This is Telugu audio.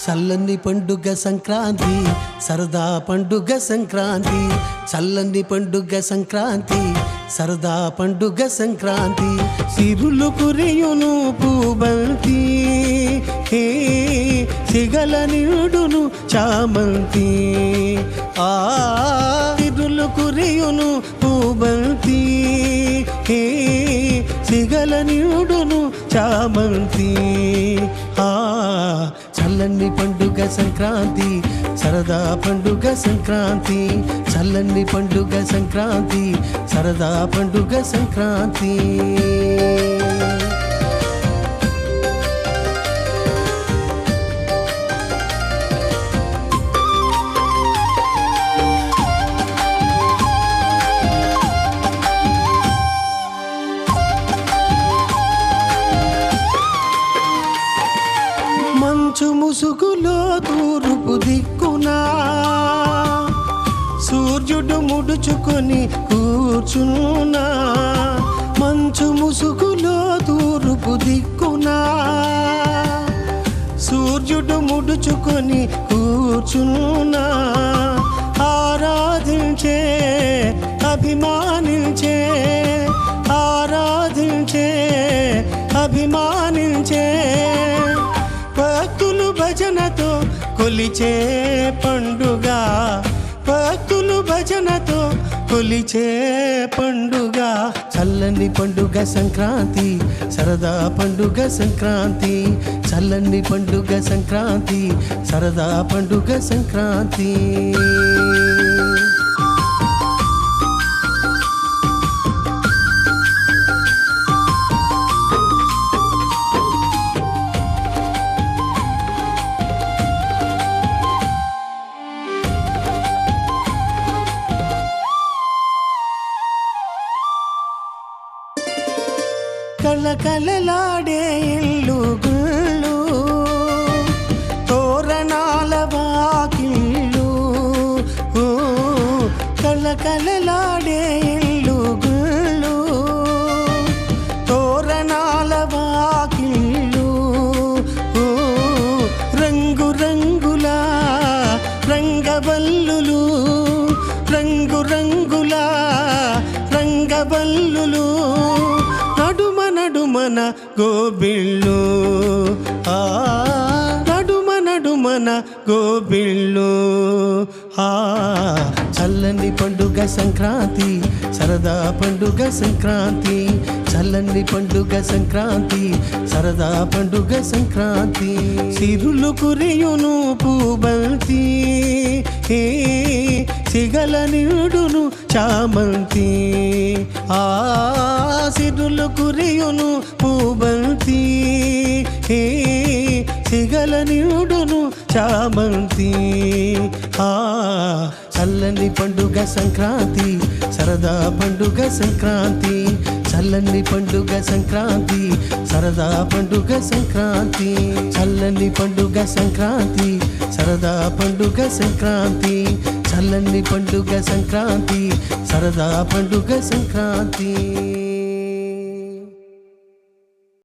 చల్లని పండుగ సంక్రాంతి సరదా పండుగ సంక్రాంతి చల్లని పండుగ సంక్రాంతి సరదా పండుగ సంక్రాంతి సిరులు కురియును పూబంతి సిగల నిడును చామంతి సిరులు కురియును పూబంతి సిగల నిడును చామంతి చల్లని పండుగ సంక్రాంతి సరదా పండుగ సంక్రాంతి చల్లని పండుగ సంక్రాంతి సరదా పండుగ సంక్రాంతి మంచు ముసుగులో తూర్పు దిక్కునా సూర్యుడు ముడుచుకొని కూర్చున్నా మంచు ముసుగులో తూర్పు దిక్కునా సూర్యుడు ముడుచుకొని కూర్చున్నా ఆరాధించే అభిమానించే ఆరాధించే అభిమానించే భక్తులు భజనతో కొలిచే పండుగ భక్తులు భజనతో కొలిచే పండుగ చల్లని పండుగ సంక్రాంతి సరదా పండుగ సంక్రాంతి చల్లని పండుగ సంక్రాంతి సరదా పండుగ సంక్రాంతి కలకలలాడే ఇల్లు గుళ్ళు తోరణాల వాకిళ్ళు కలకలలాడే ఇల్లు గుళ్ళు తోరణాల వాకిళ్ళు రంగు రంగుల రంగవల్లులు రంగు రంగుల రంగవల్లులు నడుమన గోబిళ్ళు నడుమన గోబిళ్ళు చల్లని పండుగ సంక్రాంతి సరదా పండుగ సంక్రాంతి చల్లని పండుగ సంక్రాంతి సరదా పండుగ సంక్రాంతి సిరులు కురియును పూబంతి సిగల నిడును చామంతి సిరులు కురియును పూబంతి సిగల నిడును చామంతి చల్లని పండుగ సంక్రాంతి సరదా పండుగ సంక్రాంతి చల్లని పండుగ సంక్రాంతి సరదా పండుగ సంక్రాంతి చల్లని పండుగ సంక్రాంతి సరదా పండుగ సంక్రాంతి చల్లని పండుగ సంక్రాంతి సరదా పండుగ సంక్రాంతి